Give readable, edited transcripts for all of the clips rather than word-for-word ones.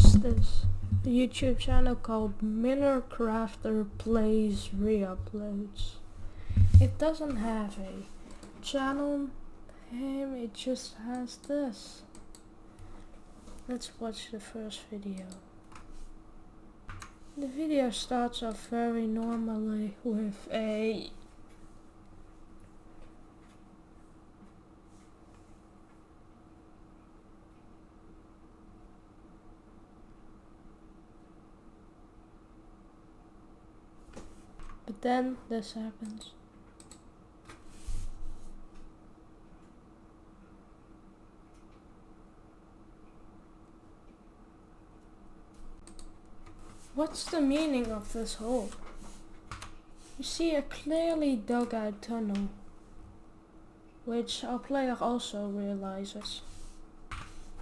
watch this YouTube channel called Minecrafter Plays Reuploads. It doesn't have a channel name, it just has this. Let's watch the first video. The video starts off very normally with a but then this happens. What's the meaning of this hole? You see a clearly dug out tunnel, which our player also realizes.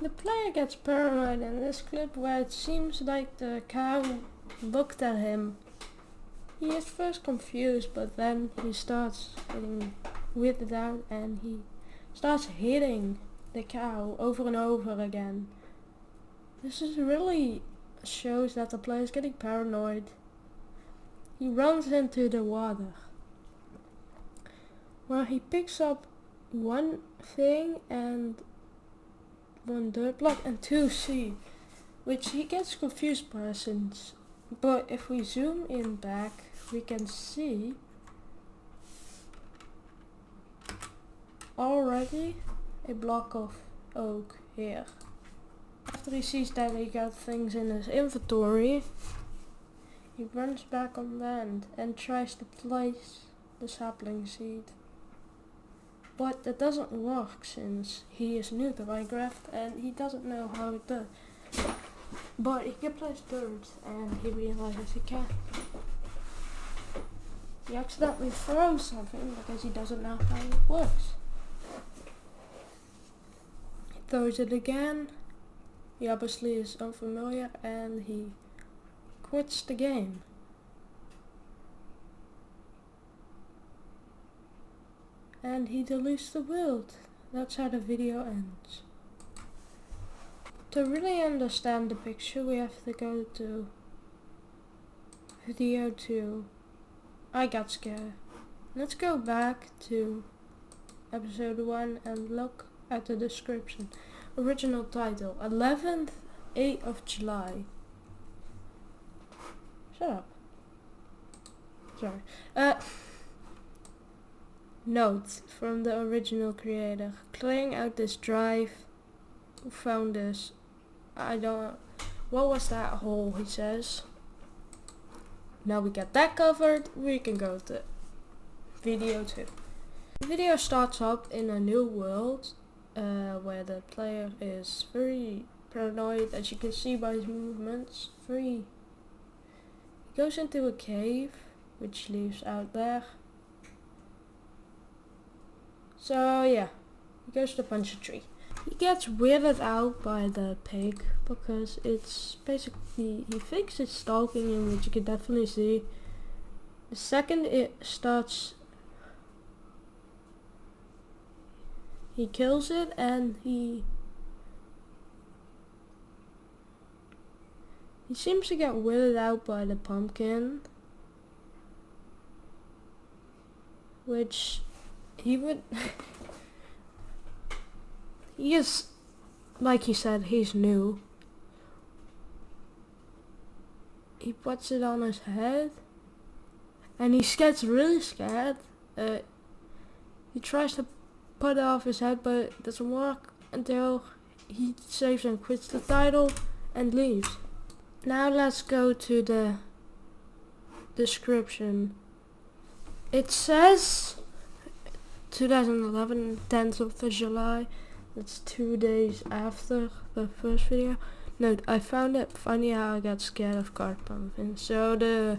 The player gets paranoid in this clip where it seems like the cow looked at him. He is first confused, but then he starts getting weirded out and he starts hitting the cow over and over again. This is really shows that the player is getting paranoid. He runs into the water, where he picks up one thing and one dirt block and two seed, which he gets confused by since. But if we zoom in back, we can see already a block of oak here. After he sees that he got things in his inventory, he runs back on land and tries to place the sapling seed. But that doesn't work since he is new to Minecraft and he doesn't know how it does. But he can place dirt and he realizes he can. He accidentally throws something because he doesn't know how it works. He throws it again. He obviously is unfamiliar and he quits the game. And he deletes the world. That's how the video ends. To really understand the picture, we have to go to video 2. I got scared. Let's go back to episode 1 and look at the description. Original title, 11th, 8th of July. Shut up. Sorry. Note from the original creator. Clearing out this drive. Who found this? What was that hole, he says. Now we got that covered, we can go to video 2. The video starts up in a new world, where the player is very paranoid, as you can see by his movements. He goes into a cave, which leaves out there. So yeah, he goes to punch a tree. He gets weirded out by the pig because it's basically, he thinks it's stalking him, which you can definitely see. The second it starts, he kills it and he seems to get weirded out by the pumpkin, which he would he is, like he said, he's new. He puts it on his head and he gets really scared. He tries to put it off his head, but it doesn't work until he saves and quits the title and leaves. Now let's go to the description. It says 2011, 10th of July. It's 2 days after the first video. Note, I found it funny how I got scared of card pumpkins. So the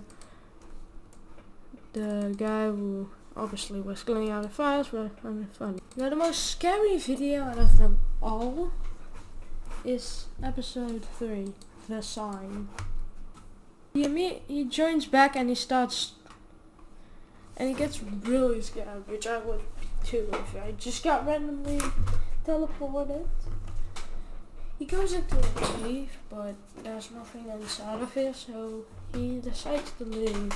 guy who obviously was cleaning out the files was kind of funny. Now the most scary video out of them all is episode 3, The Sign. He joins back and he starts, and he gets really scared, which I would too if I just got randomly teleported. He goes into a cave, but there's nothing inside of it, so he decides to leave.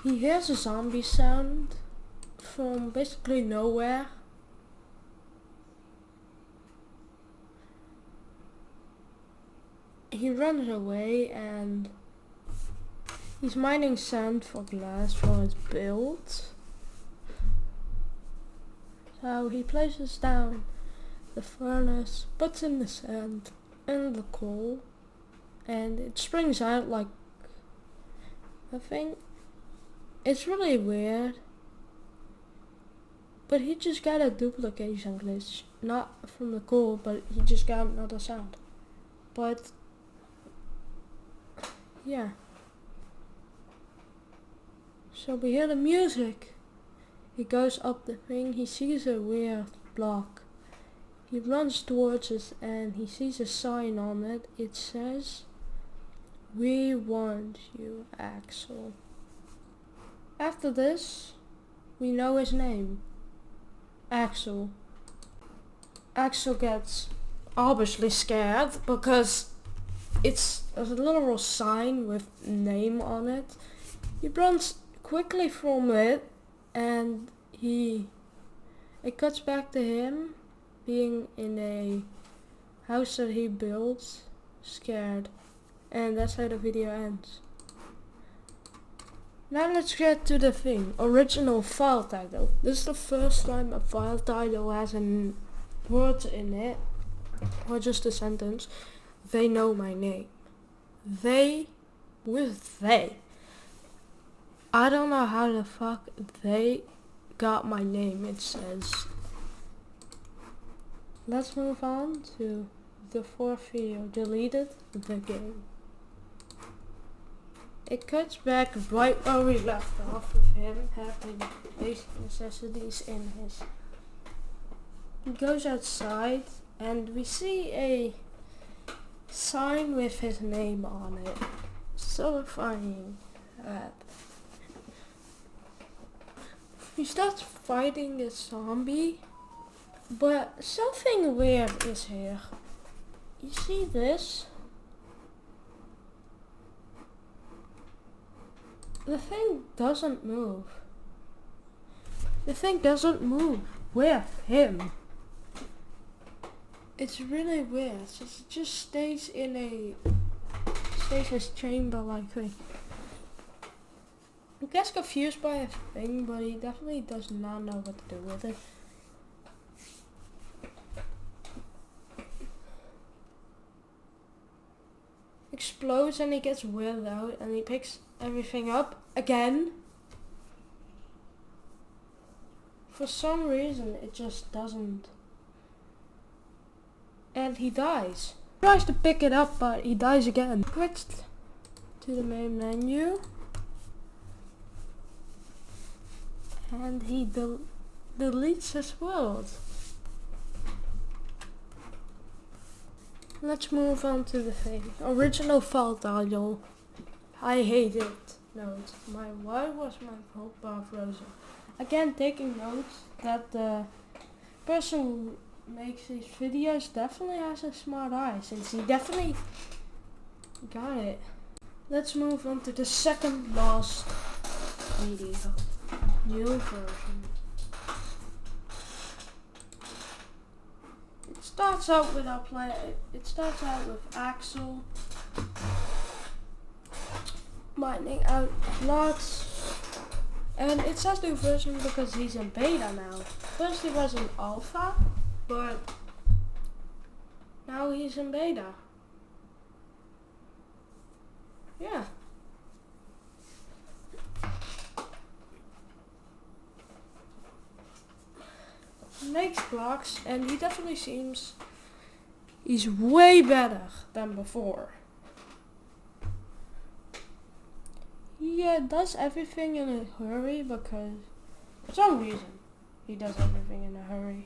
He hears a zombie sound from basically nowhere. He runs away and he's mining sand for glass for his build. So he places down the furnace, puts in the sand and the coal, and it springs out like a thing. It's really weird, but he just got a duplication glitch, not from the coal, but he just got another sound. But yeah, so we hear the music. He goes up the thing, he sees a weird block. He runs towards it and he sees a sign on it. It says, "We want you, Axel." After this, we know his name. Axel. Axel gets obviously scared because it's a literal sign with name on it. He runs quickly from it and it cuts back to him being in a house that he builds, scared. And that's how the video ends. Now let's get to the thing. Original file title. This is the first time a file title has a word in it, or just a sentence. They know my name. They with they. I don't know how the fuck they got my name, it says. Let's move on to the fourth video. Deleted the game. It cuts back right where we left off with him having basic necessities in his. He goes outside and we see a sign with his name on it. So funny. He starts fighting a zombie, but something weird is here. You see this? The thing doesn't move. The thing doesn't move with him. It's really weird. It just stays in his chamber like thing. He gets confused by a thing, but he definitely does not know what to do with it. Explodes and he gets weirded out and he picks everything up again. For some reason it just doesn't. And he dies. He tries to pick it up but he dies again. Switch to the main menu. And he deletes his world. Let's move on to the thing. Original file title. I hate it. Note. Why was my whole bar frozen? Again, taking notes that the person who makes these videos definitely has a smart eye, since he definitely got it. Let's move on to the second last video. New version. It starts out with Axel mining out lots, and it says new version because he's in beta now. First he was in alpha, but now he's in beta. Yeah. Makes blocks and he definitely seems he's way better than before. He does everything in a hurry because for some reason he does everything in a hurry.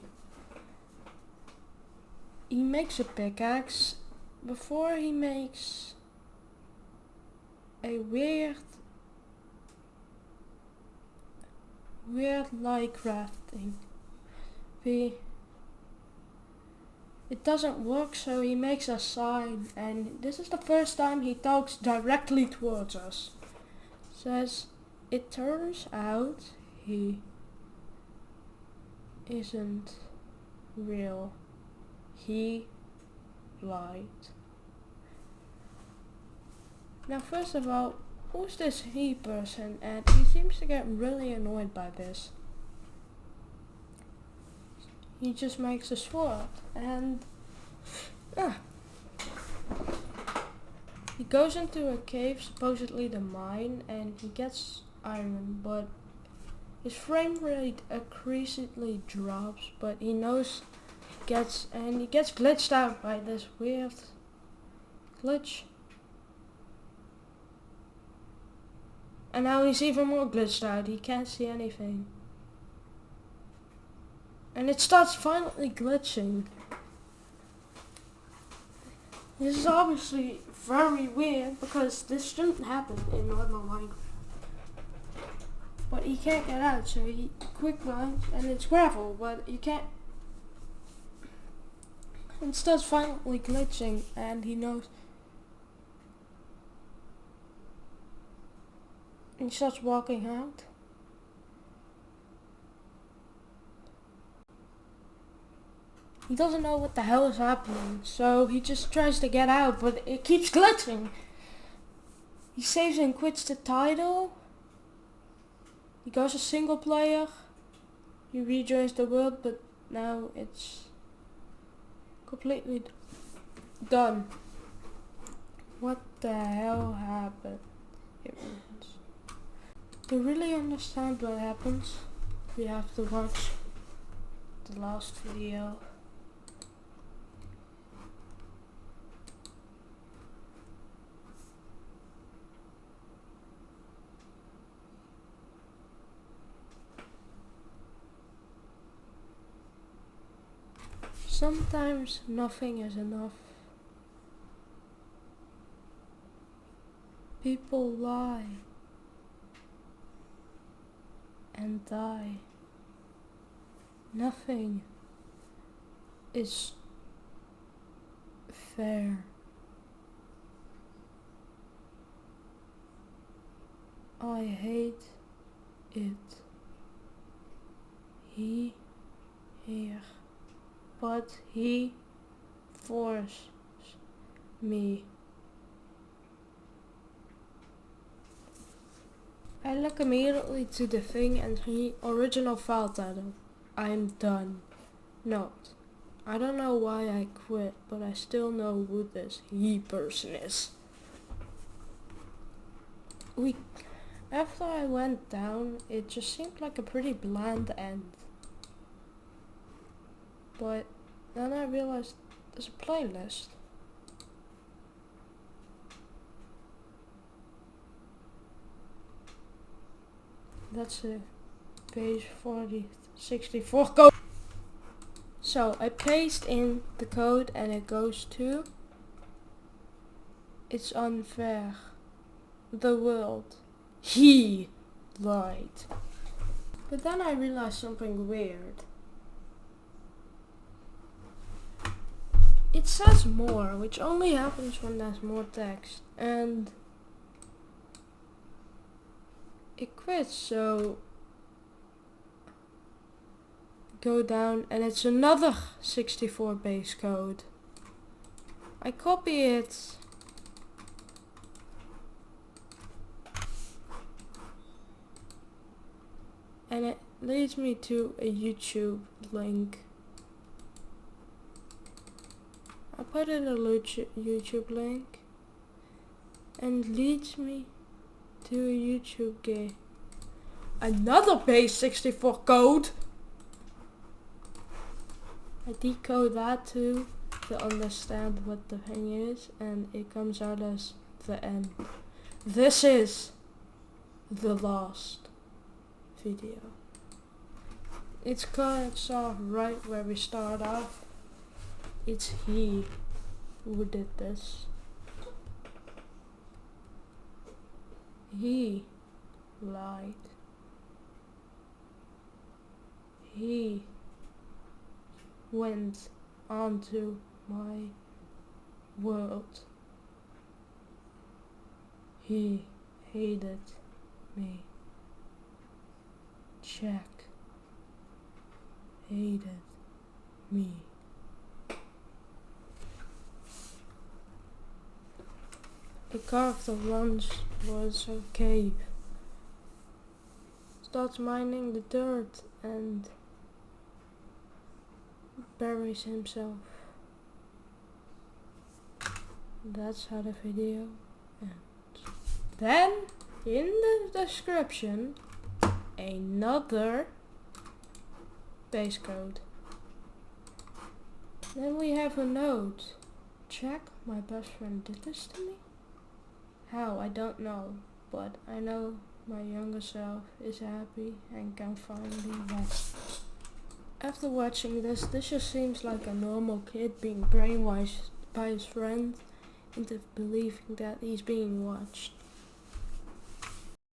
He makes a pickaxe before he makes a weird like crafting. it doesn't work, so he makes a sign, and this is the first time he talks directly towards us. Says, it turns out he isn't real. He lied. Now first of all, who's this he person? And he seems to get really annoyed by this. He just makes a sword and he goes into a cave, supposedly the mine, and he gets iron, but his frame rate increasingly drops, but he knows he gets glitched out by this weird glitch. And now he's even more glitched out, he can't see anything. And it starts finally glitching. This is obviously very weird because this shouldn't happen in normal Minecraft. But he can't get out, so he quick mines, and it's gravel, but you can't. It starts finally glitching, and he knows. He starts walking out. He doesn't know what the hell is happening, so he just tries to get out, but it keeps glitching. He saves and quits the title. He goes to single player. He rejoins the world, but now it's completely done. What the hell happened? To really understand what happens, we have to watch the last video. Sometimes nothing is enough. People lie and die. Nothing is fair. I hate it here, but he forced me. I look immediately to the thing and the original file title. I'm done. Note. I don't know why I quit, but I still know who this he person is. After I went down, it just seemed like a pretty bland end. But then I realized there's a playlist. That's a page 64 code. So I paste in the code and it goes to, it's unfair. The world. He lied. But then I realized something weird. It says more, which only happens when there's more text, and it quits, so go down and it's another 64 base code. I copy it and it leads me to a YouTube link. I put in a YouTube link and leads me to a YouTube game. Another base 64 code. I decode that too to understand what the thing is, and it comes out as the end. This is the last video. It's cuts off right where we start off. It's he who did this. He lied. He went onto my world. He hated me. Jack hated me. He carved of lunch was a cave. Starts mining the dirt and buries himself. That's how the video ends. Then, in the description, another base code. Then we have a note. Jack, my best friend, did this to me? How? I don't know. But I know my younger self is happy and can finally rest. After watching this just seems like a normal kid being brainwashed by his friend into believing that he's being watched.